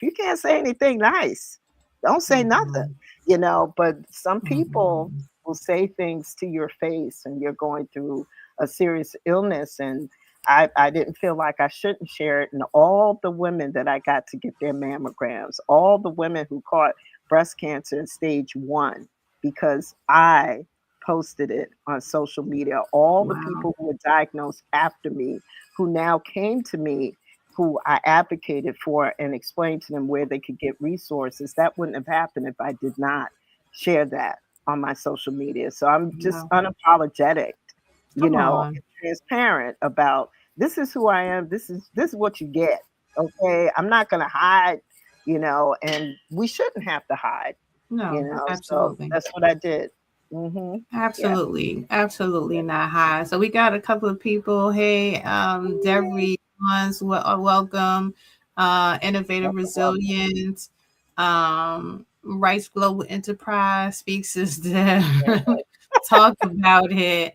If you can't say anything nice, don't say nothing, Mhm. but some people Mhm. will say things to your face and you're going through a serious illness. And I didn't feel like I shouldn't share it. And all the women that I got to get their mammograms, all the women who caught breast cancer in stage 1, because I posted it on social media, all the Wow. people who were diagnosed after me, who now came to me, who I advocated for and explained to them where they could get resources. That wouldn't have happened if I did not share that on my social media. So I'm just No. unapologetic, Come on. and transparent about this is who I am. This is what you get. Okay. I'm not gonna hide, and we shouldn't have to hide, No, so absolutely. that's what I did. Yeah. Absolutely. Absolutely not high. So we got a couple of people. Hey, Debbie ones, welcome. Innovative Welcome, welcome. Resilience. Rice Global Enterprise speaks as Deb. Talk about it.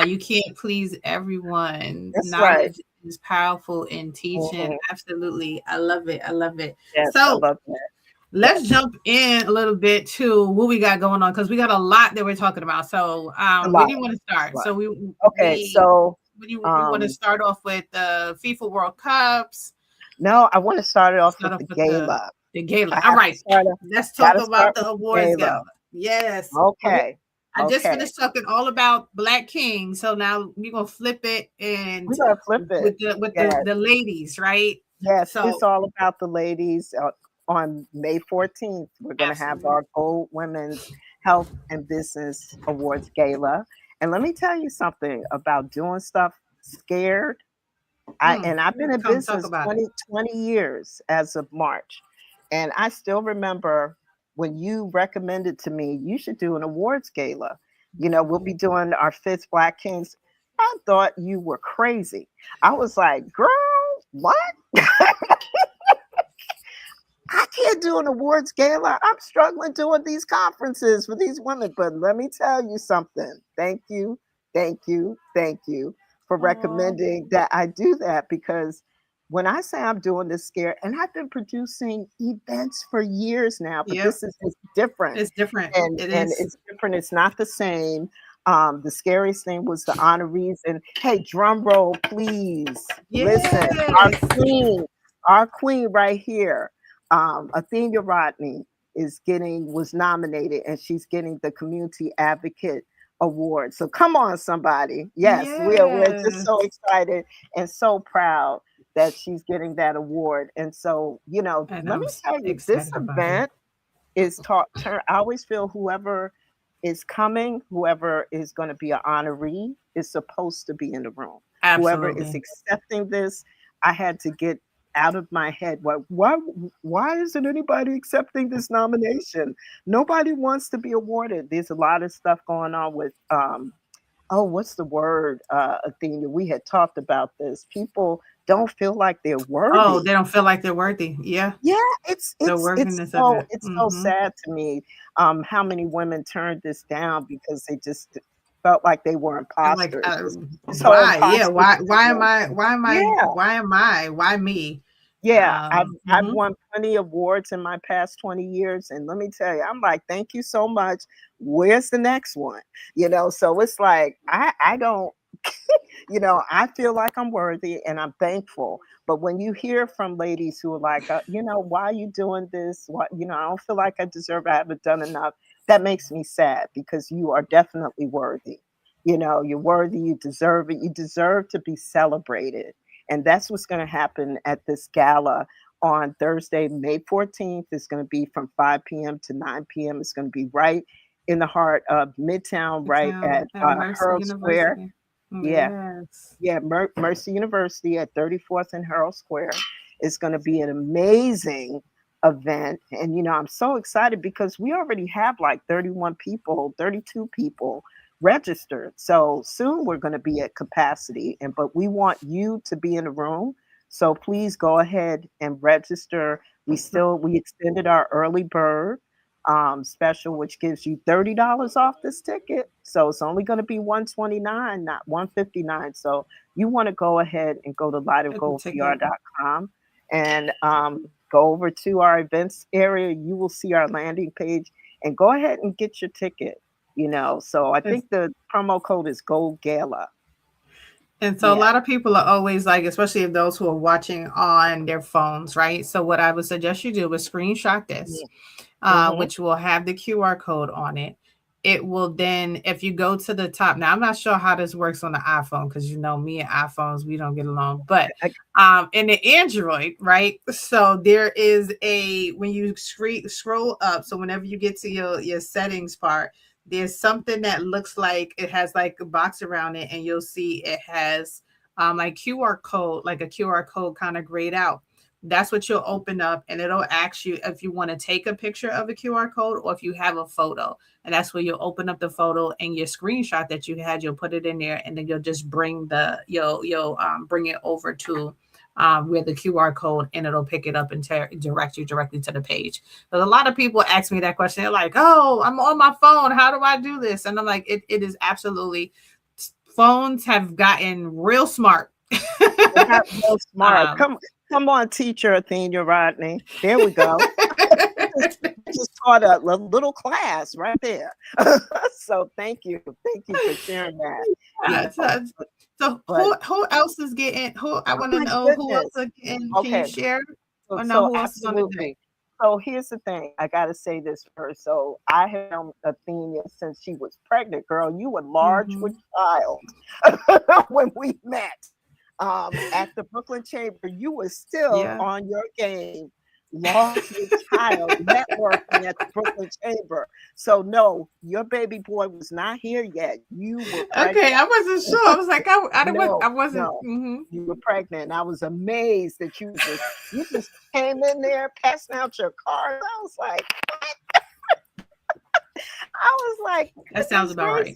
You can't please everyone. That's right. Knowledge is powerful in teaching. Mhm. Absolutely. I love it. I love it. Yes, I So love that. let's Yes, jump in a little bit to what we got going on because we got a lot that we're talking about. So, a where lot, do you want to a start? lot. So Okay, we so what do you want to um, start off with the FIFA World Cups? no, I want to start it off Start with off the with the gala. the gala. I All have to right, start. let's Got talk to about start the with the awards gala. gala. Yes. Okay, I just okay. finished talking all about Black King, so now we're gonna flip it and We're gonna flip it. with the Yes, the ladies, right? yes. So It's all about the ladies. On May 14th, we're gonna have absolutely. our Gold Women's Health and Business Awards Gala. And let me tell you something about doing stuff scared. I've been in Come talk business about it. 20 years as of March. And I still remember when you recommended to me, you should do an awards gala. We'll be doing our fifth Black Kings. I thought you were crazy. I was like, girl, what? I can't do an awards gala. I'm struggling doing these conferences for these women. But let me tell you something. Thank you, thank you, thank you for Oh, recommending that I do that, because when I say I'm doing this scare, and I've been producing events for years now, but yep. this is just different. It's different. It And is. it's different. It's not the same. The scariest thing was the honorees. And hey, drum roll, please. Listen, our Yes. queen, our queen right here, Athenia Rodney was nominated, and she's getting the Community Advocate Award. So come on, somebody. Yes, we're just so Yes. excited and so proud that she's getting that award. And so, And let I'm me tell you, this excited about it. event is taught turn I always feel whoever is coming, whoever is going to be an honoree is supposed to be in the room. Whoever is Absolutely. accepting this, I had to get out of my head. Why isn't anybody accepting this nomination? Nobody wants to be awarded. There's a lot of stuff going on with oh, what's the word, Athena? We had talked about this. People don't feel like they're Oh, worthy. they don't feel like they're worthy. Yeah. Yeah, it's The it's it's worthiness of so it. it's so Mm-hmm. sad to me, how many women turned this down because they just felt like they were I'm like, imposters. This whole why? Yeah. imposter Why am syndrome I? thing. Why am I? Yeah, Why am I? Why me? yeah. I've Mhm. won plenty of awards in my past 20 years, and let me tell you, I'm like, thank you so much. Where's the next one? So it's like I don't I feel like I'm worthy and I'm thankful. But when you hear from ladies who are like, why are you doing this? What, I don't feel like I deserve, I haven't done enough. That makes me sad, because you are definitely worthy. You're worthy, you deserve it. You deserve to be celebrated. And that's what's going to happen at this gala on Thursday, May 14th. It's going to be from 5 p.m. to 9 p.m. It's going to be right in the heart of Midtown, The right town at at Mercer Herald Square. University. Yeah, Yes. yeah, Mercy University at 34th and Herald Square. Is going to be an amazing event. And, I'm so excited because we already have like 31 people, 32 people registered. So soon we're going to be at capacity. But we want you to be in the room. So please go ahead and register. We extended our early bird special, which gives you $30 off this ticket. So it's only going to be 129, not 159. So you want to go ahead and go to Get the ticket. lightofgoldpr.com and go over to our events area. You will see our landing page and go ahead and get your ticket. So I think the promo code is Gold Gala. And so a Yeah. lot of people are always like, especially if those who are watching on their phones, right? So what I would suggest you do is screenshot this, Mm-hmm. which will have the QR code on it. It will then, if you go to the top, now I'm not sure how this works on the iPhone because me and iPhones, we don't get along. But in the Android, right? So there is when you scroll up, so whenever you get to your settings part, there's something that looks like it has like a box around it, and you'll see it has like QR code, like a QR code kind of grayed out. That's what you'll open up, and it'll ask you if you want to take a picture of a QR code or if you have a photo. And that's where you'll open up the photo and your screenshot that you had, you'll put it in there, and then you'll just bring you'll bring it over to where the QR code, and it'll pick it up and direct you directly to the page. But a lot of people ask me that question. They're like, "Oh, I'm on my phone. How do I do this?" And I'm like, it is phones have gotten real smart. They got real smart. Come on, teacher Athenia Rodney. There we go. just taught a little class right there. So thank you for sharing that. So who else is getting? Who I want to know Goodness. who else is getting? Okay. Can you share? Or no, So who else absolutely. is on the thing? So here's the thing. I got to say this first. So I have known Athenia since she was pregnant. Girl, you were large with child when we met at the Brooklyn Chamber. You were still on your game. Large with child networking at the Brooklyn Chamber. So no, your baby boy was not here yet. You were pregnant. Okay, I wasn't sure. I was like, I wasn't. No, Mm-hmm. You were pregnant. I was amazed that you just came in there passing out your cards. I was like, what? I was like, that sounds about right.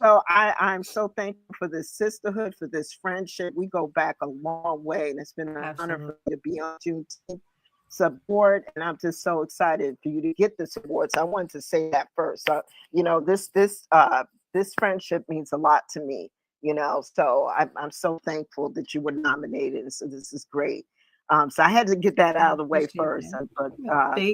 So I'm so thankful for this sisterhood, for this friendship. We go back a long way, and it's been an honor for me to be on Juneteenth support, and I'm just so excited for you to get this award. So I wanted to say that first. This friendship means a lot to me. So I'm so thankful that you were nominated. So this is great. So I had to get that out of the way first. But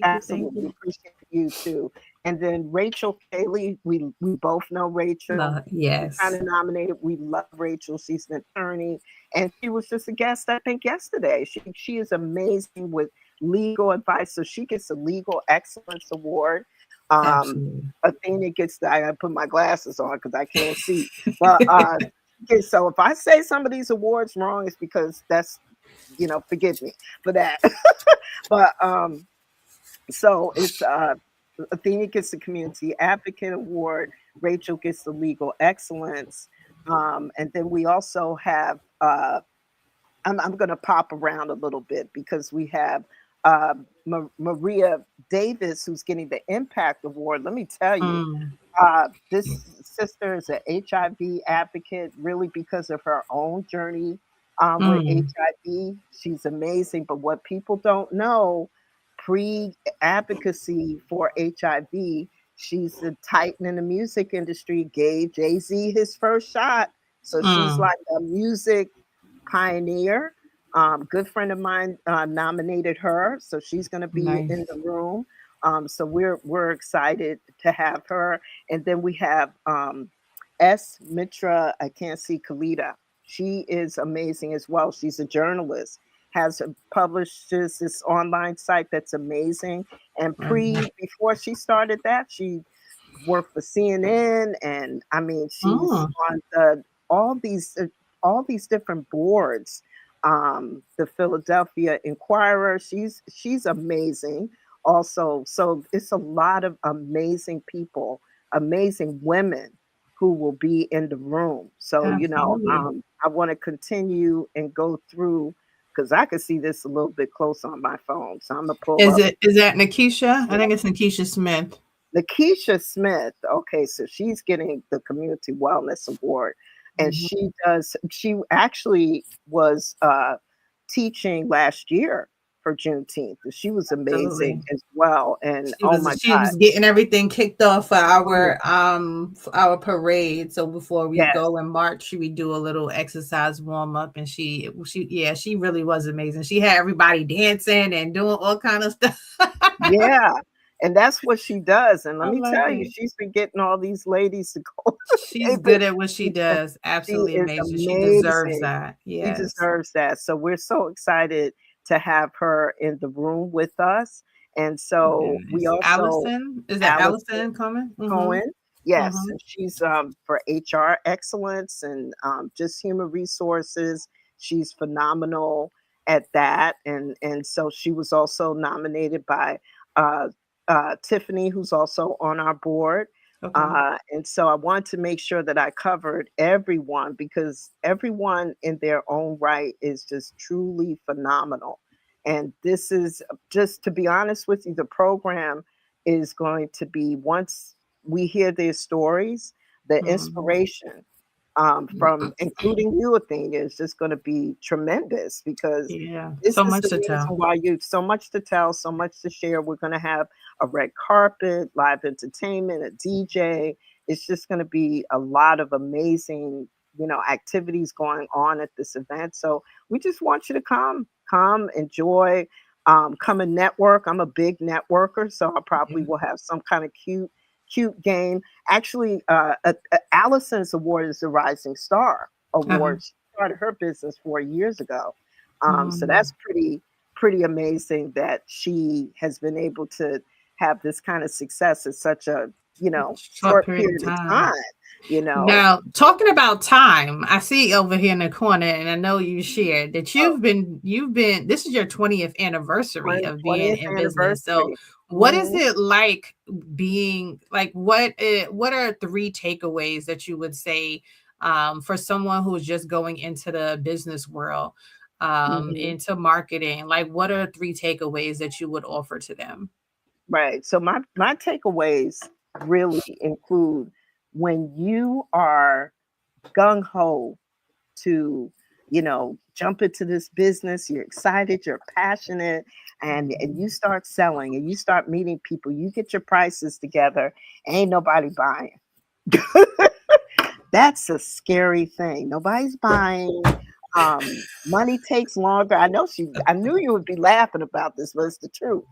absolutely appreciate you too. And then Rachel Cayley, we both know Rachel. Yes. Kind of nominated. We love Rachel. She's an attorney, and she was just a guest, I think, yesterday. She is amazing with legal advice, so she gets the Legal Excellence Award. Athenia gets I gotta put my glasses on because I can't see. But so if I say some of these awards wrong, it's because that's forgive me for that. But so it's Athenia gets the Community Advocate Award. Rachel gets the Legal Excellence. And then we also have, I'm going to pop around a little bit because we have Maria Davis, who's getting the Impact Award. Let me tell you, this sister is an HIV advocate, really because of her own journey with HIV. She's amazing. But what people don't know, pre-advocacy for HIV, she's the titan in the music industry, gave Jay-Z his first shot. So she's like a music pioneer. Good friend of mine nominated her, so she's going to be in the room. So we're excited to have her. And then we have S. Mitra, I can't see Kalita. She is amazing as well. She's a journalist, publishes this online site that's amazing. And before she started that, she worked for CNN, and I mean, she's on all these different boards. The Philadelphia Inquirer. She's amazing. Also, so it's a lot of amazing people, amazing women who will be in the room. So I want to continue and go through because I can see this a little bit close on my phone. So I'm gonna pull Is up. Is that Nikisha? I think it's Nikisha Smith. Nikisha Smith. Okay, so she's getting the Community Wellness Award. And she actually was teaching last year for Juneteenth. She was amazing Absolutely. as well. And She oh was my she God. was getting everything kicked off Oh, for our parade. So before we yes. go and march, we do a little exercise warm up, and she really was amazing. She had everybody dancing and doing all kind of stuff. Yeah. And that's what she does. And let I me love tell you, it. she's been getting all these ladies to go. She's good at what she Because does. she Absolutely is amazing. She deserves amazing. that. She Yes. deserves that. So we're so excited to have her in the room with us. And so Very we nice. also, Allison, is that Allison Allison coming? Mm-hmm. Cohen, yes, Mm-hmm. and she's for HR excellence and just human resources. She's phenomenal at that, and so she was also nominated by uh, Tiffany, who's also on our board. Okay. And so I want to make sure that I covered everyone because everyone in their own right is just truly phenomenal. And this is just to be honest with you, the program is going to be once we hear their stories, the Mm-hmm. inspiration from including you, Athena, is just going to be tremendous because Yeah. this So is much the to reason tell. why you so much to tell, so much to share. We're going to have a red carpet, live entertainment, a DJ. It's just going to be a lot of amazing, activities going on at this event. So we just want you to come, enjoy, come and network. I'm a big networker, so I probably Yeah. will have some kind of cute game. Actually, Allison's award is the Rising Star Uh-huh. Award. She started her business 4 years ago, so Mm. that's pretty amazing that she has been able to have this kind of success in such a Short short period of period of time. time. You know, Now, talking about time, I see over here in the corner, and I know you shared that oh, you've been this is your 20th anniversary of being 20th in business. So anniversary. what is Mhm. it like being like what are three takeaways that you would say for someone who's just going into the business world, Mhm. into marketing? Like what are three takeaways that you would offer to them? Right. So my takeaways really include when you are gung ho to jump into this business, you're excited, you're passionate, and you Mhm. start selling and you start meeting people, you get your prices together, ain't nobody buying. That's a scary thing. Nobody's buying. Money takes longer. I knew you would be laughing about this, but it's the truth.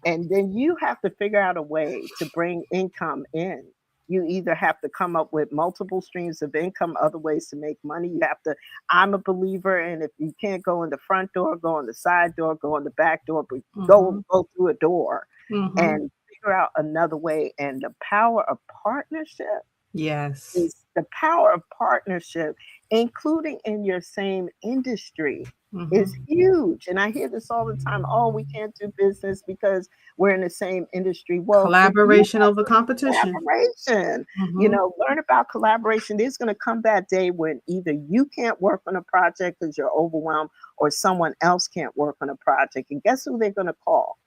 And then you have to figure out a way to bring income in. You either have to come up with multiple streams of income, other ways to make money. You have to, I'm a believer, and if you can't go in the front door, go in the side door, go in the back door, but Mhm. go through a door Mhm. and figure out another way. And the power of partnership Yes. is the power of partnership, including in your same industry, is Mhm. huge. And I hear this all the time. Oh, we can't do business because we're in the same industry. Well, if you Collaboration over competition. collaboration, Mhm. learn about collaboration. There's going to come that day when either you can't work on a project because you're overwhelmed or someone else can't work on a project. And guess who they're going to call?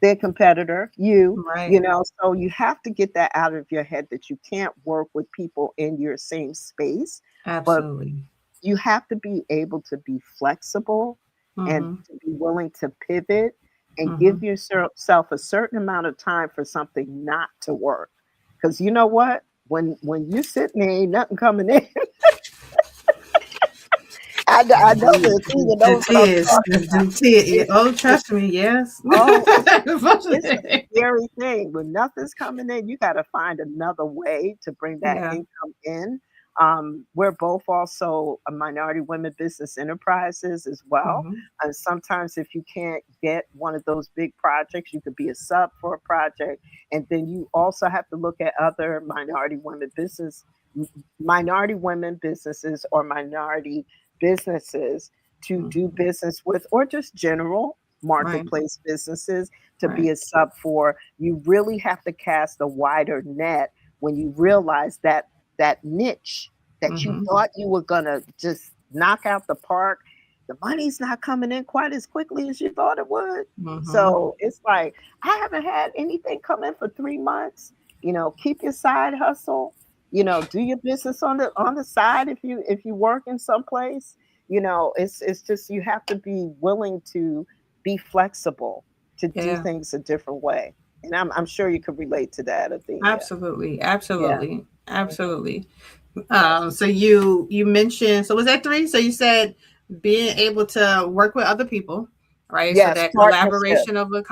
Their competitor, Right. so you have to get that out of your head that you can't work with people in your same space, but Absolutely. you have to be able to be flexible and Mhm. to be willing to pivot and give Mhm. yourself a certain amount of time for something not to work. Because you know what? When you sitting there, ain't nothing coming in. I know that Tina The knows what I'm tears. talking about. The tears. It's, Oh, it's trust me. Yes. oh, it's a scary thing. When nothing's coming in, you got to find another way to bring that Yeah. income in. We're both also a minority women business enterprises as well. Mhm. And sometimes, if you can't get one of those big projects, you could be a sub for a project. And then you also have to look at other minority women businesses or minority businesses to do Mhm. business with, or just general Right. marketplace businesses to be Right. a sub for. You really have to cast a wider net when you realize that niche that you Mhm. thought you were gonna just knock out the park, the money's not coming in quite as quickly as you thought it would. Mhm. So it's like, I haven't had anything come in for 3 months. Keep your side hustle. Do your business on the side if you work in some place. It's just you have to be willing to be flexible, to do Yeah. things a different way. And I'm sure you could relate to that, Athenia. Absolutely. Yeah. Absolutely. Mhm. Absolutely. Yes. So you mentioned, so was that three? So you said being able to work with other people, right? So Yes. that Partnership. collaboration over Yes.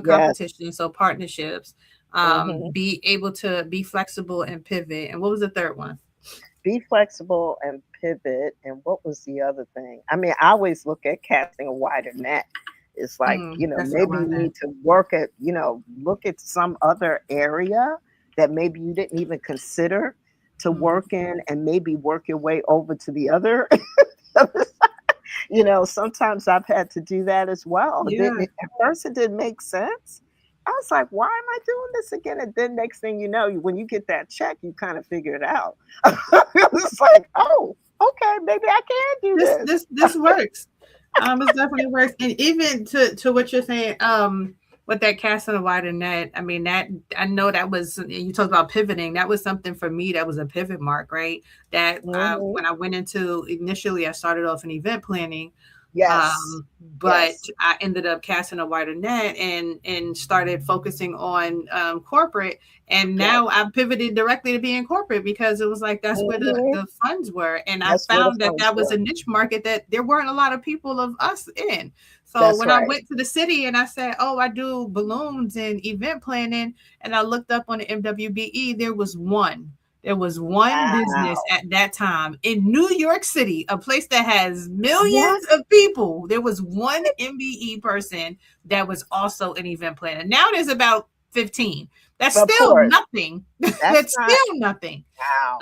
competition, so partnerships. Hmm. Be able to be flexible and pivot. And what was the third one? Be flexible and pivot. And what was the other thing? I mean, I always look at casting a wider net. It's like, That's what I maybe you wanted to. need to work at, look at some other area that maybe you didn't even consider to Mhm. work in, and maybe work your way over to the other. Sometimes I've had to do that as well. Yeah. At first, it didn't make sense. I was like, why am I doing this again? And then next thing you know, when you get that check, you kind of figure it out. It's like, oh, okay, maybe I can do This this. this this works. It definitely works. And even to what you're saying, with that casting a wider net, I mean that I know that was, you talked about pivoting. That was something for me that was a pivot mark, right? That Hmm. when I went into initially, I started off in event planning, Yes, um, but yes. I ended up casting a wider net and started focusing on corporate. And Yep. now I've pivoted directly to being corporate because it was like that's where Hmm. the funds were. And I That's where the found that funds that was were. a niche market that there weren't a lot of people of us in. So That's when I right. went to the city and I said, oh, I do balloons and event planning, and I looked up on the MWBE, there was one. There was one business Wow. at that time in New York City, a place that has What? millions of people. There was one MBE person that was also an event planner. Now there's about 15. That's Of still course. nothing. That's That's not. still nothing. Wow.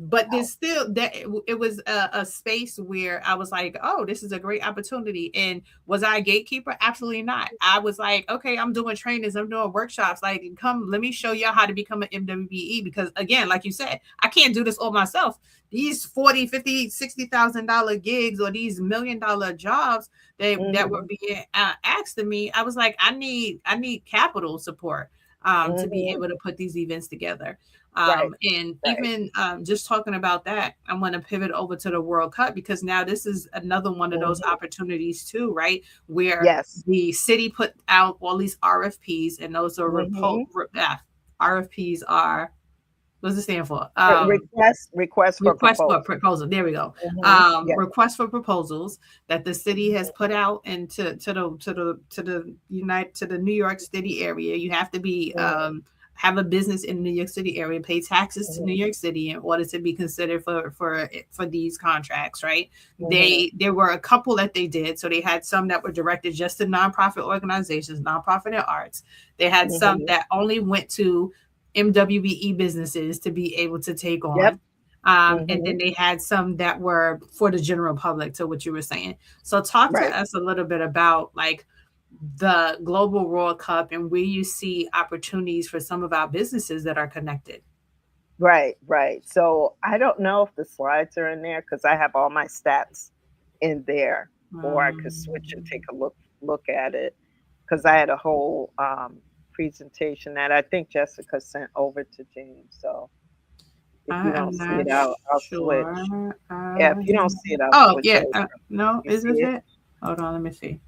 But Wow. there's still that it was a space where I was like, oh, this is a great opportunity. And was I a gatekeeper? Absolutely not. I was like, okay, I'm doing trainings, I'm doing workshops. Like, come, let me show y'all how to become an MWBE. Because again, like you said, I can't do this all myself. These 40, 50, $60,000 gigs or these $1 million jobs that were Hmm. being asked of me, I was like, I need capital support to be Hmm. able to put these events together. Right. And Right. even just talking about that, I want to pivot over to the World Cup because now this is another one of those Hmm. opportunities too, right? Where Yes. the city put out all these RFPs, and those are Hmm. RFPs are, what does it stand for? Request for Request for proposal. proposal. There we go. Yeah. Request for proposals that the city has Hmm. put out into to the New York City area. You have to be have a business in the New York City area, pay taxes to New Hmm. York City in order to be considered for these contracts. Right? Hmm. There were a couple that they did. So they had some that were directed just to nonprofit organizations, nonprofit and arts. They had some Hmm. that only went to MWBE businesses to be able to take Yep. on. And Hmm. then they had some that were for the general public, to what you were saying. So talk to Right. us a little bit about like the Global World Cup and where you see opportunities for some of our businesses that are connected. Right. Right. So I don't know if the slides are in there because I have all my stats in there, or I could switch and take Um, a look at it, because I had a whole presentation that I think Jessica sent over to James. So if I you don't am see it, not I'll switch. sure. Yeah, if you don't see it, I'll Oh switch yeah, over. no, You is see this it? it? Hold on, let me see.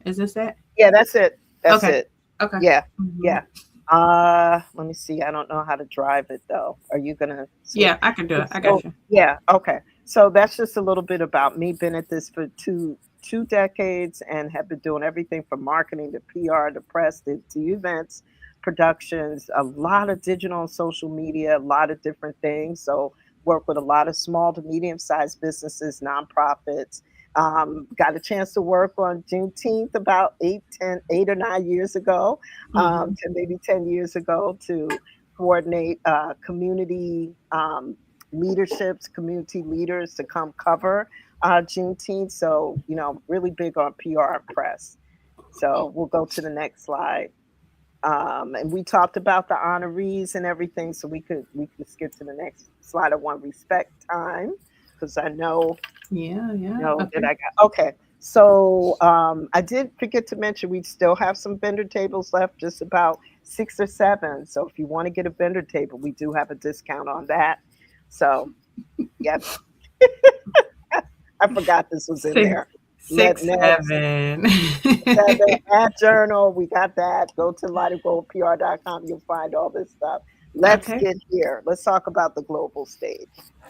Is this it? Yeah, that's it. That's Okay, it. okay. Yeah, Mhm. yeah. Let me see. I don't know how to drive it though. Are you gonna switch? Yeah, I can do it. I got So you. yeah, okay. So that's just a little bit about me. Been at this for two decades and have been doing everything from marketing to PR to press to events, productions, a lot of digital and social media, a lot of different things. So work with a lot of small to medium sized businesses, nonprofits. Got a chance to work on Juneteenth about 8 or 9 years ago, Hmm. to maybe 10 years ago, to coordinate community leaderships, community leaders to come cover Juneteenth. So, really big on PR and press. So we'll go to the next slide. And we talked about the honorees and everything, so we could skip to the next slide. I want respect time because I Yeah, yeah. know that Okay. I got. Okay. So I did forget to mention we still have some vendor tables left, just about 6 or 7. So if you want to get a vendor table, we do have a discount on that. So, yep, I forgot this was in Six there. Let Six, next. seven. Ad journal, we got that. Go to lightofgoldpr.com. You'll find all this stuff. Let's Okay. get here. Let's talk about the global stage.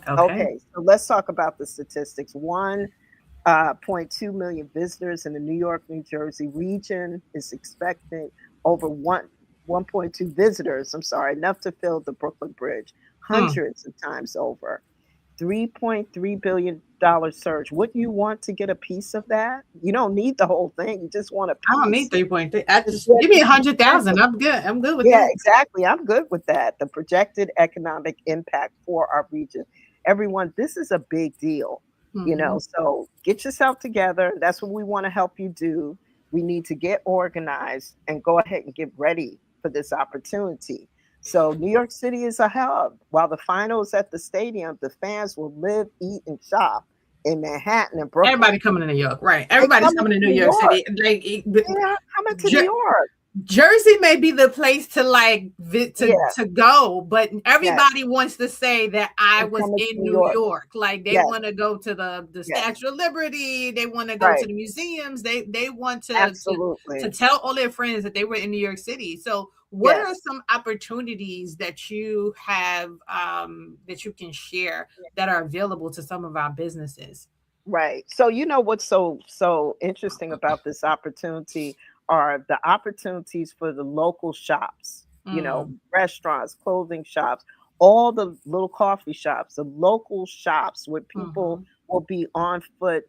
Okay. Okay, so let's talk about the statistics. 1.2 million visitors in the New York, New Jersey region is expected. Over 1.2 visitors, I'm sorry, enough to fill the Brooklyn Bridge Hmm. hundreds of times over. $3.3 billion surge. Wouldn't you want to get a piece of that? You don't need the whole thing. You just want a I don't need piece. 3.3. I To just get give me a the hundred thousand. projected, I'm good. I'm good with yeah, that. exactly. I'm good with that. The projected economic impact for our region. Everyone, this is a big deal, Hmm. so get yourself together. That's what we want to help you do. We need to get organized and go ahead and get ready for this opportunity. So, New York City is a hub. While the final is at the stadium, the fans will live, eat, and shop in Manhattan and Brooklyn. Everybody coming to New York, right? They Everybody's coming coming to to New New York York. City. Like They're coming to New Jer- York. Jersey may be the place to Yes, to go, but yes. everybody wants to say that I I'm was coming to in New New York. York. Like they Yes, want to go to the yes. Statue of Liberty. They want to go to Right. the museums. They want to Absolutely. tell all their friends that they were in New York City. So, what are Yes. some opportunities that you have that you can share that are available to some of our businesses? Right. So what's so interesting about this opportunity are the opportunities for the local shops, Mm, restaurants, clothing shops, all the little coffee shops, the local shops where people mhm, will be on foot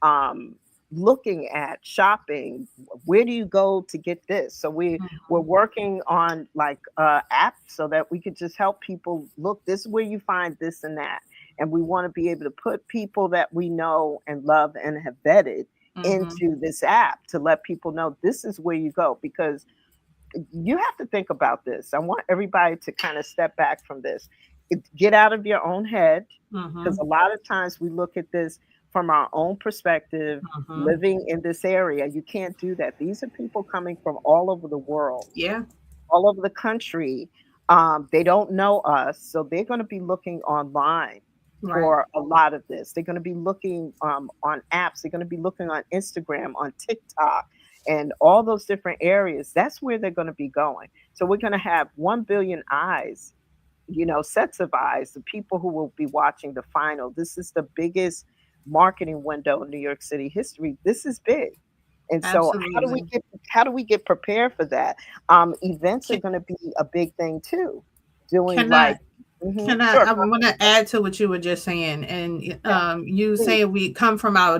um looking at shopping. Where do you go to get this? So we're mhm. working on like apps so that we could just help people look, this is where you find this and that, and we want to be able to put people that we know and love and have vetted Mhm. into this app to let people know this is where you go, because you have to think about this. I want everybody to kind of step back from this. Get out of your own head, because Mhm. a lot of times we look at this from our own perspective, Mhm. living in this area. You can't do that. These are people coming from all over the world, Yeah. all over the country. They don't know us, so they're going to be looking online Right. for a lot of this. They're going to be looking on apps. They're going to be looking on Instagram, on TikTok, and all those different areas. That's where they're going to be going. So we're going to have 1 billion eyes, sets of eyes, the people who will be watching the final. This is the biggest marketing window in New York City history. This is big. And so Absolutely. how do we get prepared for that? Events are Can, going to be a big thing too. Doing can I like, mhm, can I sure, I want to add to what you were just saying, and yeah, you please, saying we come from our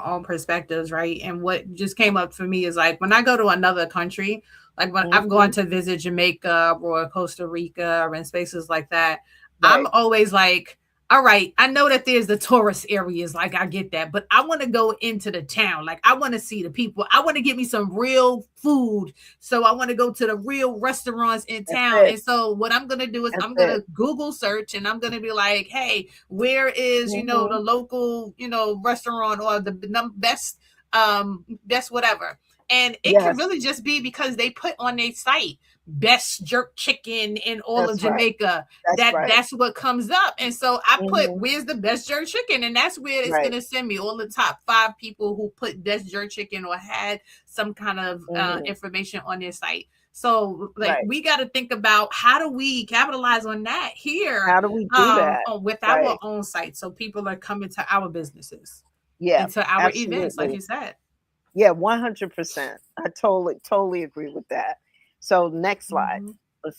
own perspectives, right? And what just came up for me is like when I go to another country, like when I've gone mhm, to visit Jamaica or Costa Rica or in spaces like that, I'm right, always like, all right, I know that there's the tourist areas, like I get that, but I want to go into the town. Like I want to see the people. I want to get me some real food. So I want to go to the real restaurants in that's town. it, And so what I'm gonna do is that's I'm it, gonna Google search and I'm gonna be like, hey, where is the mhm, local restaurant or the best whatever. And it can yes, really just be because they put on their site best jerk chicken in all of that's right, Jamaica. that's right, That's what comes up. And so I put mhm, where's the best jerk chicken, and that's where it's right, gonna send me all the top 5 people who put best jerk chicken or had some kind of mhm, information on their site. So like right. we got to think about how do we capitalize on that here How do we do that? with our Right. own site so people are coming to our businesses Yeah, and to our events, like absolutely. you said. Yeah, 100%. I totally agree with that. So next slide. Mm-hmm.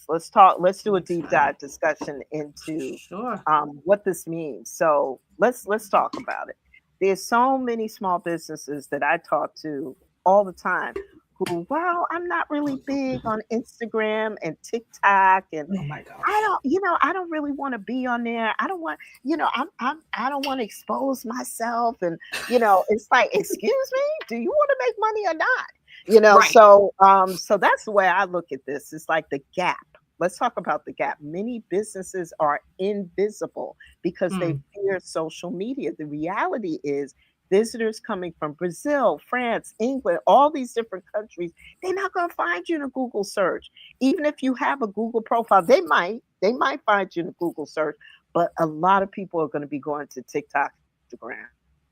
Let's talk. Let's do a Next deep slide. dive discussion into Sure. what this means. So let's talk about it. There's so many small businesses that I talk to all the time who, well, I'm not really big on Instagram and TikTok, and Oh my gosh. I don't really want to be on there. I don't want, I don't want to expose myself, and it's like, excuse me, do you want to make money or not? Right. So that's the way I look at this. It's like the gap. Let's talk about the gap. Many businesses are invisible because they Mm. fear social media. The reality is visitors coming from Brazil, France, England, all these different countries, they're not going to find you in a Google search. Even if you have a Google profile, they might find you in a Google search, but a lot of people are going to be going to TikTok, Instagram.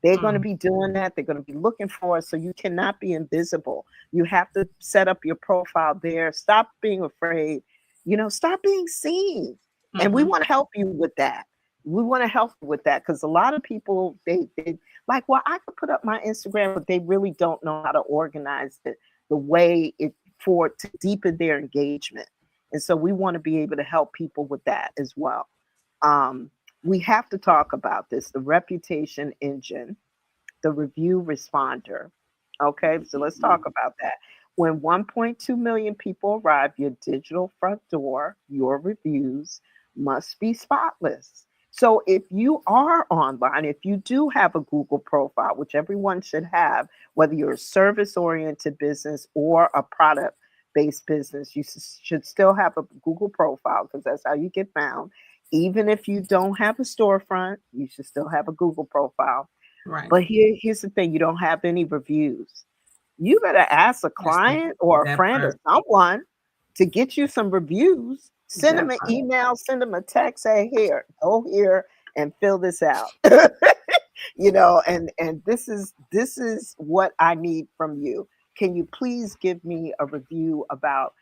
They're going to be doing that. They're going to be looking for us. So you cannot be invisible. You have to set up your profile there. Stop being afraid. Stop being seen. And we want to help you with that. We want to help you with that because a lot of people, they like, well, I could put up my Instagram, but they really don't know how to organize it the way to deepen their engagement. And so we want to be able to help people with that as well. We have to talk about this, the reputation engine, the review responder. Okay, so let's talk about that. When 1.2 million people arrive your digital front door, your reviews must be spotless. So if you are online, if you do have a Google profile, which everyone should have, whether you're a service-oriented business or a product-based business, you should still have a Google profile because that's how you get found. Even if you don't have a storefront, you should still have a Google profile. Right. But here's the thing, you don't have any reviews. You better ask a client or a friend or someone to get you some reviews. Send them an email, send them a text, say, here, go here and fill this out. And this is what I need from you. Can you please give me a review about,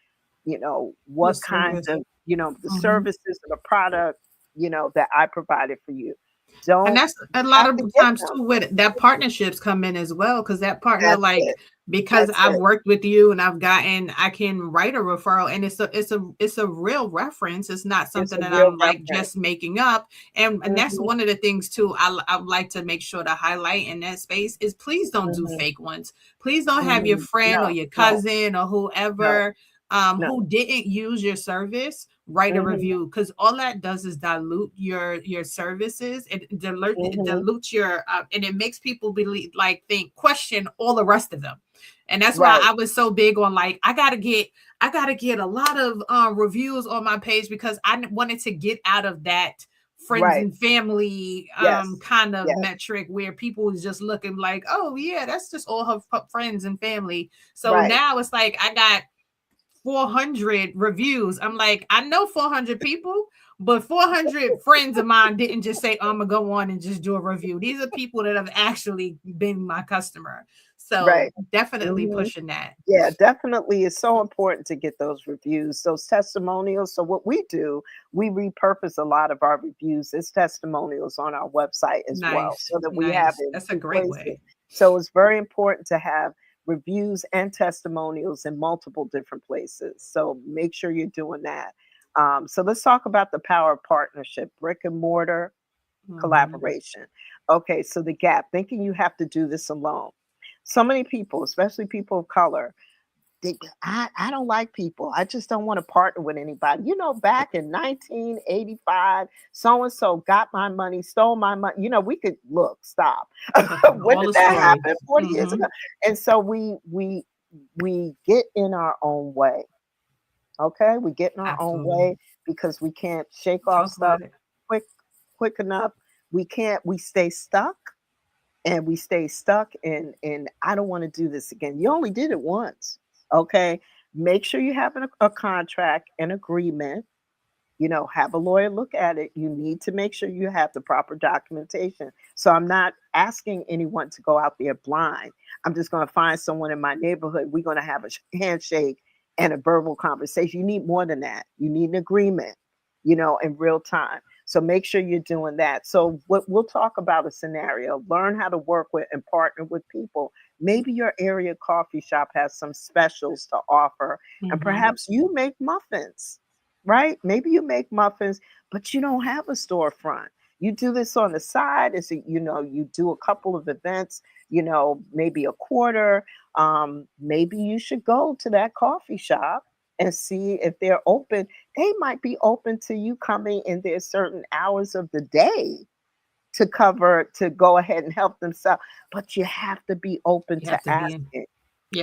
what kinds of, the services or the product, that I provided for you. And that's a lot of times too with that partnerships come in as well, because that partner because I've worked with you and I can write a referral, and it's a real reference. It's not something that I'm like just making up. And that's one of the things too I would like to make sure to highlight in that space is please don't do fake ones. Please don't have your friend or your cousin or whoever who didn't use your service write a review, because all that does is dilute your services. It dilutes your and it makes people question all the rest of them. And that's why I was so big on like I gotta get a lot of reviews on my page, because I wanted to get out of that friends and family kind of metric where people is just looking like, oh yeah, that's just all her friends and family. So now it's like I got 400 reviews. I'm like, I know 400 people, but 400 friends of mine didn't just say, I'm gonna go on and just do a review. These are people that have actually been my customer. So definitely pushing that. Yeah, definitely. It's so important to get those reviews, those testimonials. So what we do, we repurpose a lot of our reviews as testimonials on our website as well, so that we have it. That's a great way. So it's very important to have reviews and testimonials in multiple different places. So make sure you're doing that. So let's talk about the power of partnership, brick and mortar collaboration. Okay, so the gap, thinking you have to do this alone. So many people, especially people of color, I don't like people. I just don't want to partner with anybody. Back in 1985, so-and-so got my money, stole my money. We could stop. When did that happen? 40 years ago. And so we get in our own way. Okay? We get in our own way because we can't shake off stuff quick enough. We stay stuck. And we stay stuck and I don't want to do this again. You only did it once. Okay. Make sure you have a contract, an agreement, have a lawyer look at it. You need to make sure you have the proper documentation. So I'm not asking anyone to go out there blind. I'm just going to find someone in my neighborhood. We're going to have a handshake and a verbal conversation. You need more than that. You need an agreement, in real time. So make sure you're doing that. So we'll talk about a scenario, learn how to work with and partner with people. Maybe your area coffee shop has some specials to offer, and perhaps you make muffins, right? Maybe you make muffins, but you don't have a storefront. You do this on the side as you do a couple of events, maybe a quarter. Maybe you should go to that coffee shop and see if they're open. They might be open to you coming in their certain hours of the day to go ahead and help them sell. But you have to be open to asking,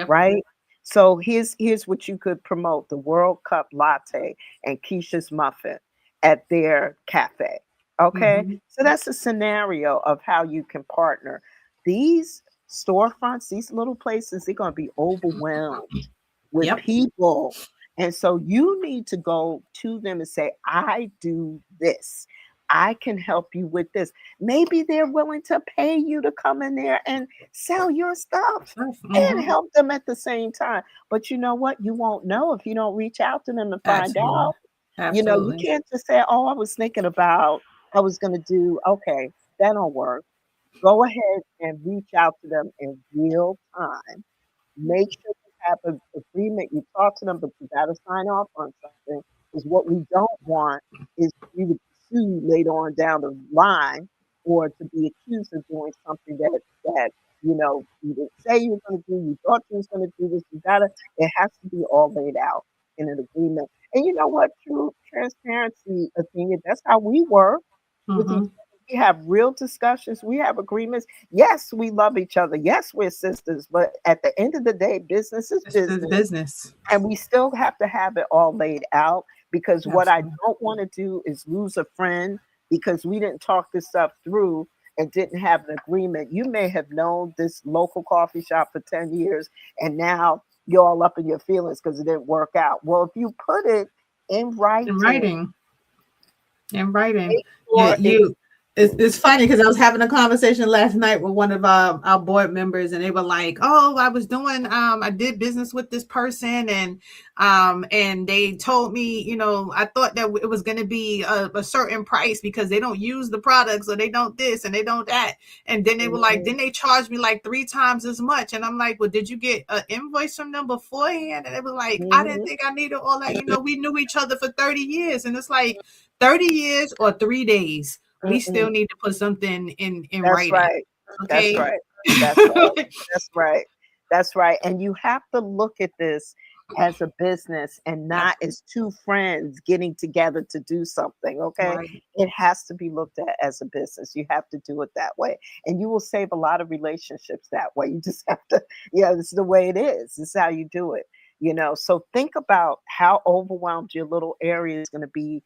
right? So here's what you could promote: the World Cup latte and Keisha's muffin at their cafe. Okay, so that's a scenario of how you can partner. These storefronts, these little places, they're going to be overwhelmed with people. And so you need to go to them and say, I do this. I can help you with this. Maybe they're willing to pay you to come in there and sell your stuff and Mm-hmm. help them at the same time. But you know what? You won't know if you don't reach out to them and find Absolutely. out. You Absolutely. can't just say, "Oh, I was thinking about, I was going to do, okay, that don't work." Go ahead and reach out to them in real time. Make sure you have an agreement. You talk to them, but you got to sign off on something. Because what we don't want is for you to be sued later on down the line, or to be accused of doing something that you didn't say you were going to do. You thought you was going to do this. You gotta. It has to be all laid out in an agreement. And you know what? True transparency opinion. That's how we work with each Mm-hmm. other. We have real discussions. We have agreements. Yes, we love each other. Yes, we're sisters. But at the end of the day, business is It's just business. business. And we still have to have it all laid out, because what I Absolutely. don't want to do is lose a friend because we didn't talk this stuff through and didn't have an agreement. You may have known this local coffee shop for 10 years, and now you're all up in your feelings because it didn't work out. Well, if you put it in In writing, writing. In writing. make Yeah, sure it's you. It's funny because I was having a conversation last night with one of our board members, and they were like, "Oh, I did business with this person, and they told me, I thought that it was going to be a certain price because they don't use the products or they don't this and they don't that." And then they were like, mhm, then they charged me like 3 times as much, and I'm like, "Well, did you get an invoice from them beforehand?" And they were like, "I didn't mhm, think I needed all that. We knew each other for 30 years," and it's like 30 years or 3 days, we still mm-mm. need to put something in That's writing. right. That's Okay. right. That's right. That's right. That's right. And you have to look at this as a business and not Absolutely. as two friends getting together to do something. Okay. Right. It has to be looked at as a business. You have to do it that way. And you will save a lot of relationships that way. You just have to, yeah, this is the way it is. This is how you do it. So think about how overwhelmed your little area is going to be,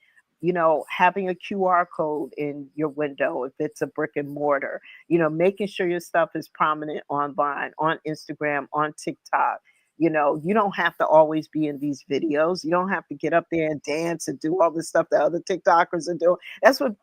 having a QR code in your window if it's a brick and mortar, making sure your stuff is prominent online, on Instagram, on TikTok. You don't have to always be in these videos. You don't have to get up there and dance and do all this stuff that other TikTokers are doing.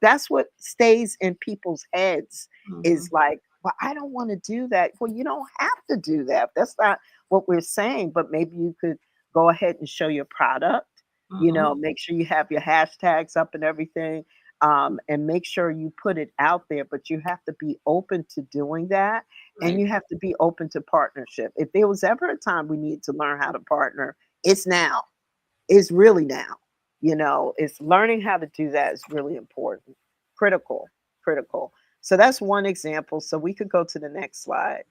That's what stays in people's heads, is Mhm. like, well, I don't want to do that. Well, you don't have to do that. That's not what we're saying, but maybe you could go ahead and show your product, Mhm. make sure you have your hashtags up and everything, and make sure you put it out there. But you have to be open to doing that, and Right. you have to be open to partnership. If there was ever a time we need to learn how to partner, it's now. It's really now. It's learning how to do that is really important, critical, critical. So that's one example. So we could go to the next slide.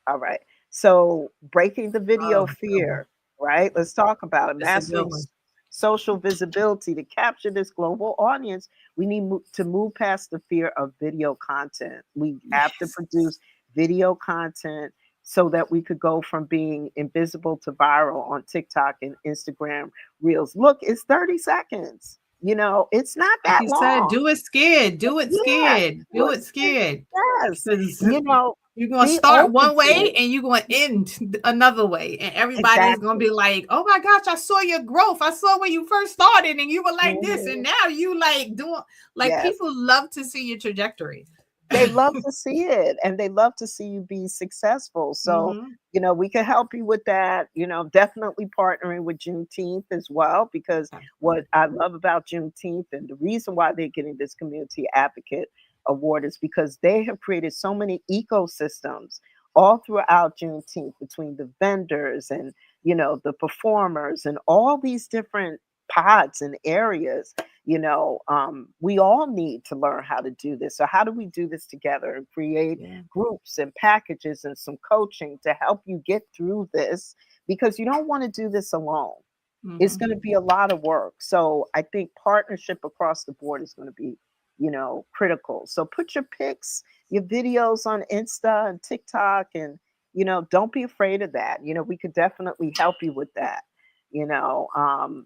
All right. So breaking the video Oh, good one. fear, right? Let's talk about it. It's a Mastering good one. social visibility to capture this global audience. We need to move past the fear of video content. We have to Yes. produce video content so that we could go from being invisible to viral on TikTok and Instagram Reels. Look, it's 30 seconds. It's not Like that you said, long. do it scared. Do it Yeah, scared. do Do it it scared. yes. Because You know, you're going to be start open one to way it. and you're going to end another way. And everybody's going to Exactly. be like, oh my gosh, I saw your growth. I saw when you first started and you were like this. And Mhm. now you like doing, like Yes. people love to see your trajectory. They love to see it, and they love to see you be successful. So, Hmm. we can help you with that. Definitely partnering with Juneteenth as well, because what Absolutely. I love about Juneteenth, and the reason why they're getting this Community Advocate Award, is because they have created so many ecosystems all throughout Juneteenth, between the vendors and, the performers and all these different pods and areas. We all need to learn how to do this. So, how do we do this together and create Yeah. groups and packages and some coaching to help you get through this? Because you don't want to do this alone. It's going Hmm. to be a lot of work. So, I think partnership across the board is going to be, critical. So, put your pics, your videos on Insta and TikTok, and, don't be afraid of that. We could definitely help you with that.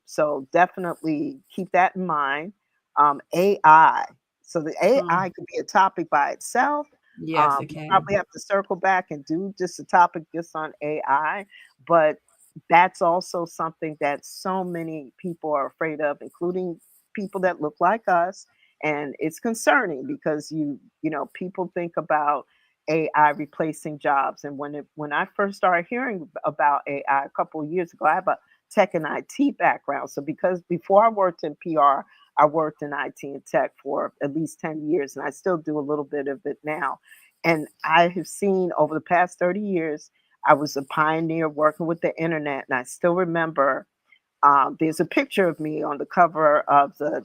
So definitely keep that in mind. AI. So the Mm. AI could be a topic by itself. Yes, it We can. probably have to circle back and do just a topic just on AI, but that's also something that so many people are afraid of, including people that look like us. And it's concerning because people think about AI replacing jobs. And when I first started hearing about AI a couple of years ago, I have a tech and IT background. So because before I worked in PR, I worked in IT and tech for at least 10 years, and I still do a little bit of it now. And I have seen over the past 30 years, I was a pioneer working with the internet. And I still remember there's a picture of me on the cover of the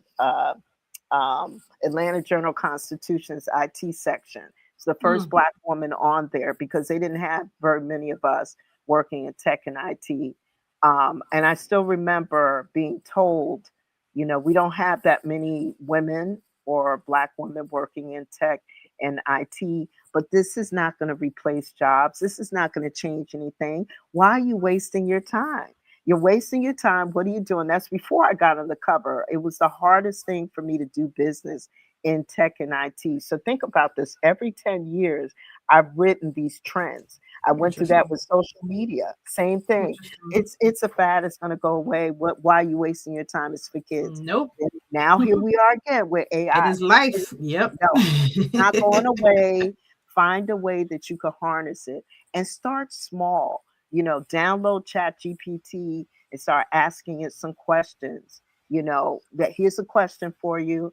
Atlanta Journal Constitution's IT section. It's the first Mm. Black woman on there because they didn't have very many of us working in tech and IT. And I still remember being told, we don't have that many women or Black women working in tech and IT, but this is not going to replace jobs. This is not going to change anything. Why are you wasting your time? You're wasting your time. What are you doing? That's before I got on the cover. It was the hardest thing for me to do business in tech and IT. So think about this. Every 10 years, I've written these trends. I went through that Interesting. with social media. Same thing. Interesting. It's a fad. It's going to go away. Why are you wasting your time? It's for kids. Nope. And now here we are again with It AI. is life. Yep. No, it's not going away. Find a way that you can harness it and start small. Download Chat GPT and start asking it some questions. That here's a question for you.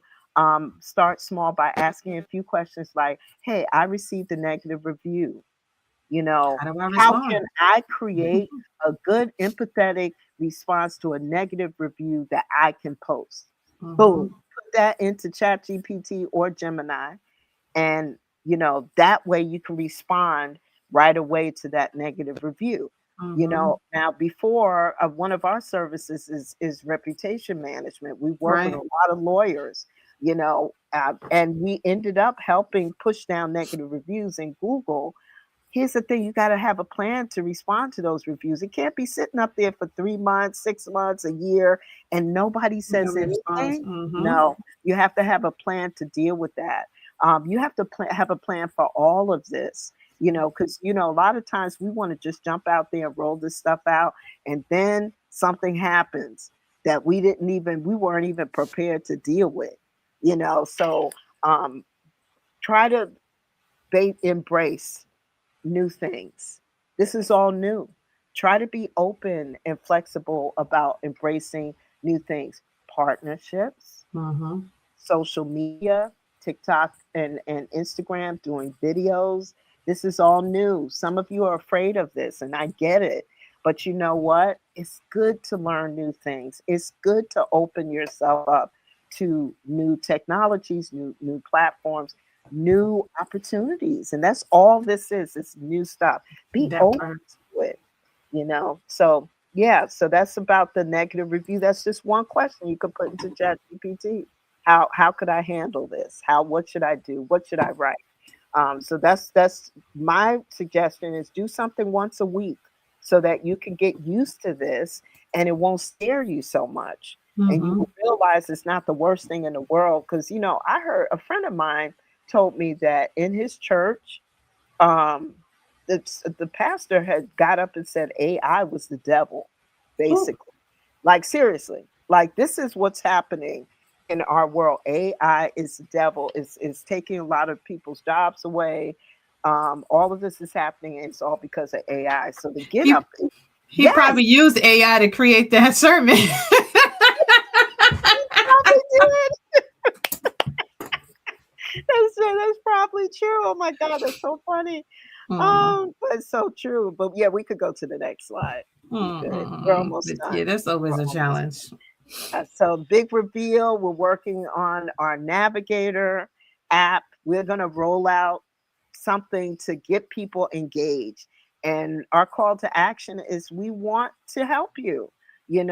Start small by asking a few questions like, hey, I received a negative review. How do I How respond? can I create a good, empathetic response to a negative review that I can post? Boom. Hmm. Put that into ChatGPT or Gemini. And, that way you can respond right away to that negative review. Hmm. Now before one of our services is reputation management. We work with a Right. lot of lawyers, and we ended up helping push down negative reviews in Google. Here's the thing, you got to have a plan to respond to those reviews. It can't be sitting up there for 3 months, 6 months, a year, and nobody says Nobody responds. anything. Hmm. No, you have to have a plan to deal with that. You have to have a plan for all of this, because, a lot of times we want to just jump out there and roll this stuff out, and then something happens that we weren't even prepared to deal with, so um, try to embrace new things. This is all new. Try to be open and flexible about embracing new things. Partnerships, Hmm. social media, TikTok and Instagram, doing videos. This is all new. Some of you are afraid of this, and I get it. But you know what? It's good to learn new things. It's good to open yourself up to new technologies, new platforms, new opportunities. And that's all this is. It's new stuff. Be That open part. to it. So yeah, so that's about the negative review. That's just one question you could put into ChatGPT. How could I handle this? What should I do? What should I write? So that's my suggestion is do something once a week so that you can get used to this and it won't scare you so much. And you Hmm. will realize it's not the worst thing in the world. Because I heard a friend of mine told me that in his church, um, the pastor had got up and said AI was the devil, Ooh, basically. Like seriously, like this is what's happening in our world. AI is the devil. Is taking a lot of people's jobs away. All of this is happening, and it's all because of AI. So to get he up, he yes, probably used AI to create that sermon. he probably did. That's probably true. Oh my God, that's so funny. Mm, But so true. But yeah, we could go to the next slide. We could. We're almost But done. yeah, that's always We're a almost challenge. So big reveal. We're working on our Navigator app. We're going to roll out something to get people engaged. And our call to action is we want to help you. We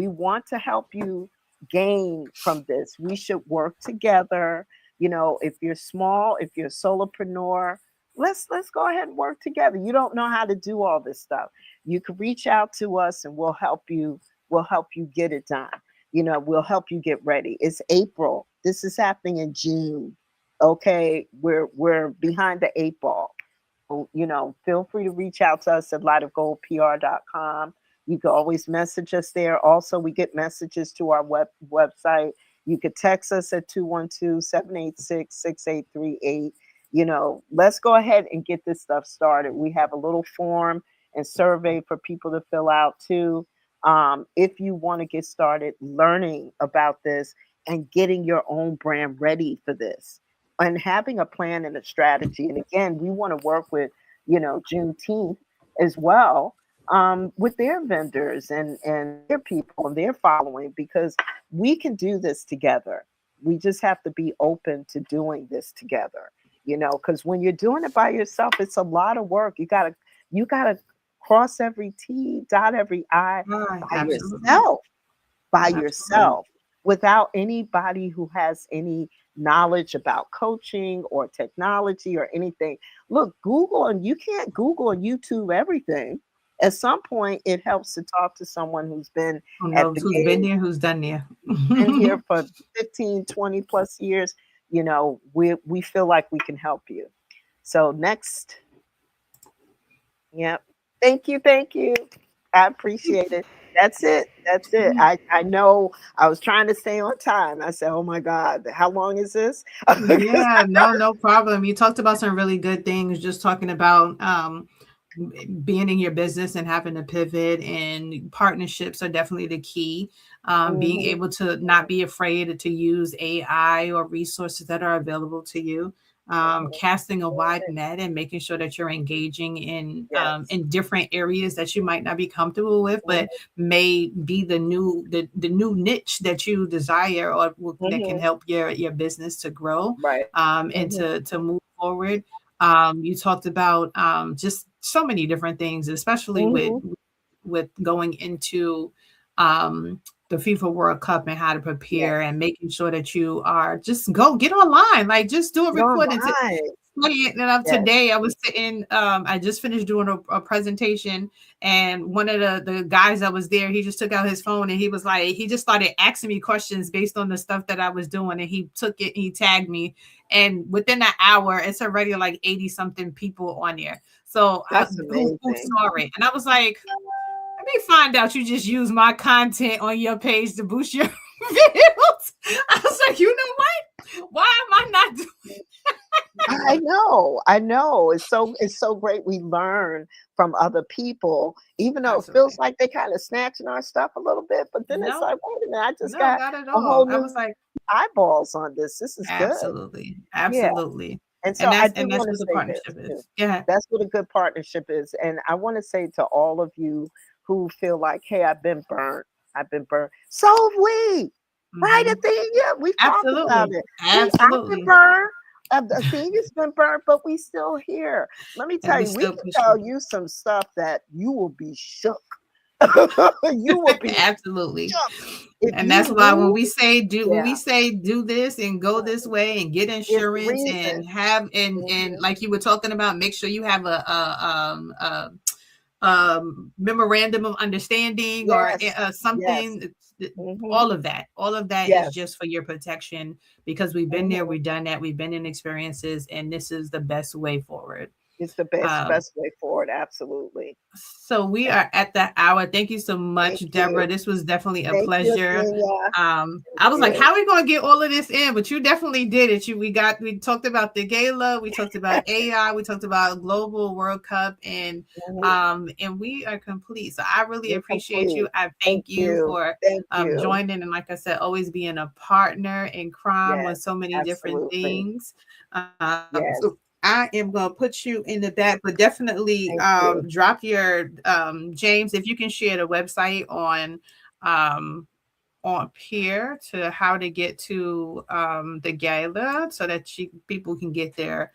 want to help you gain from this. We should work together. If you're small, if you're a solopreneur, let's go ahead and work together. You don't know how to do all this stuff. You can reach out to us and we'll help you get it done. We'll help you get ready. It's April. This is happening in June. Okay, we're behind the eight ball. So, feel free to reach out to us at lightofgoldpr.com. You can always message us there. Also, we get messages to our website. You could text us at 212-786-6838. Let's go ahead and get this stuff started. We have a little form and survey for people to fill out too. If you want to get started learning about this and getting your own brand ready for this and having a plan and a strategy. And again, we want to work with, Juneteenth as well, with their vendors and their people and their following, because we can do this together. We just have to be open to doing this together, because when you're doing it by yourself, it's a lot of work. You gotta cross every T, dot every I by Absolutely. yourself, by Absolutely. yourself, without anybody who has any knowledge about coaching or technology or anything. Look, Google, and you can't Google and YouTube everything. At some point, it helps to talk to someone who's been Who at knows the who's been game, there, who's done there? been here for 15, 20 plus years. We feel like we can help you. So next, yep. Thank you, thank you. I appreciate it. That's it. That's it. I know I was trying to stay on time. I said, "Oh my God, how long is this?" Yeah, no problem. You talked about some really good things, just talking about being in your business and having to pivot, and partnerships are definitely the key. Being Mhm, able to not be afraid to use AI or resources that are available to you. mhm. Casting a wide net and making sure that you're engaging Yes. in different areas that you might not be comfortable with, Mhm, but may be the new niche that you desire, or that can mhm. help your business to grow, Right. and Mhm, to move forward. You talked about just so many different things, especially mhm. with going into um, the FIFA World Cup and how to Yes. prepare, and making sure that you are just go get online, like just do a You're recording. right. Funny enough, Yes. today I was sitting, I just finished doing a presentation, and one of the guys that was there, he just took out his phone and he was like, he just started asking me questions based on the stuff that I was doing, and he took it, he tagged me, and within an hour, it's already like 80 something people on there. So That's who amazing. saw it, and I was like, let me find out you just use my content on your page to boost your videos. I was like, you know what? Why am I not doing? I know. I know. It's so great we learn from other people, even though it feels Absolutely. like they kind of snatching our stuff a little bit, but then it's No, like, wait a minute, I just no, got not at a whole all. I was new like, eyeballs on this. This is good. absolutely, Yeah. absolutely. And And so I that's do and that's want to what the say this partnership too. is. Yeah. That's what a good partnership is. And I want to say to all of you who feel like, hey, I've been burnt. I've been burnt. So have we. Right Hmm. at the yeah, we've talked about Absolutely. it. I've been Absolutely. burned. The senior's been burnt, but we still here. Let me And tell we you, we still can pushing. tell you some stuff that you will be shook. You will be Absolutely. shook if And you that's why when we lose. say do when we Yeah, say do this and go this way and get it's insurance reason. and have and Mhm. like you were talking about, make sure you have memorandum of understanding, or Yes, yes. something. Hmm. All of that is Yes, just for your protection, because we've been there, hmm. we've done that, we've been in experiences, and this is the best way forward. It's the best um, best way forward. Absolutely. so we are at the hour. Thank you so much, Thank Deborah. you. This was definitely a Thank you, pleasure. Athenia. Thank I was like, you. how are we gonna get all of this in? But you definitely did it. We talked about the gala, we talked about AI, we talked about global World Cup, Mhm. and we are complete. So I really You're appreciate complete. you. I Thank thank you you. for Thank you. joining, and like I said, always being a partner in crime with Yes, so many different absolutely. things. Yes. So I am gonna put you in the back, but definitely Thank you. drop your James, if you can share the website um on here to how to get to the gala, so that people can get their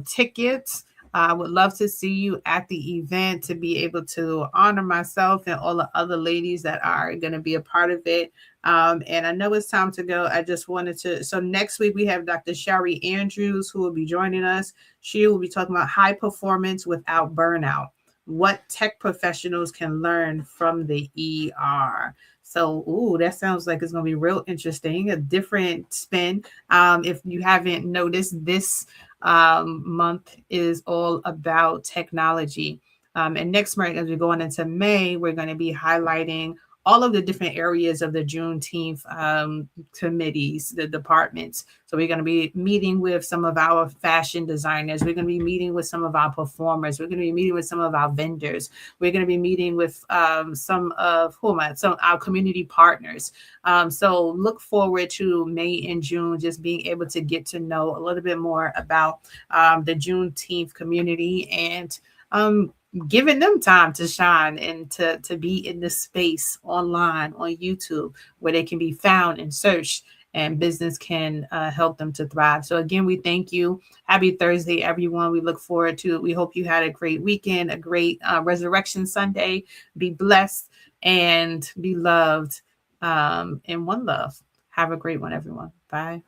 tickets. I would love to see you at the event, to be able to honor myself and all the other ladies that are going to be a part of it. And I know it's time to go. I just wanted to. So next week we have Dr. Shari Andrews, who will be joining us. She will be talking about high performance without burnout, what tech professionals can learn from the ER. So, ooh, that sounds like it's going to be real interesting, a different spin. If you haven't noticed, this month is all about technology. And next month, as we're going into May, we're going to be highlighting all of the different areas of the Juneteenth committees, the departments. So we're going to be meeting with some of our fashion designers. We're going to be meeting with some of our performers. We're going to be meeting with some of our vendors. We're going to be meeting with some of some our community partners. So look forward to May and June, just being able to get to know a little bit more about the Juneteenth community, and um, giving them time to shine and to be in this space online on YouTube where they can be found and searched, and business can help them to thrive. So again, we thank you. Happy Thursday, everyone. We look forward to it. We hope you had a great weekend, a great Resurrection Sunday. Be blessed and be loved, in one love. Have a great one, everyone. Bye.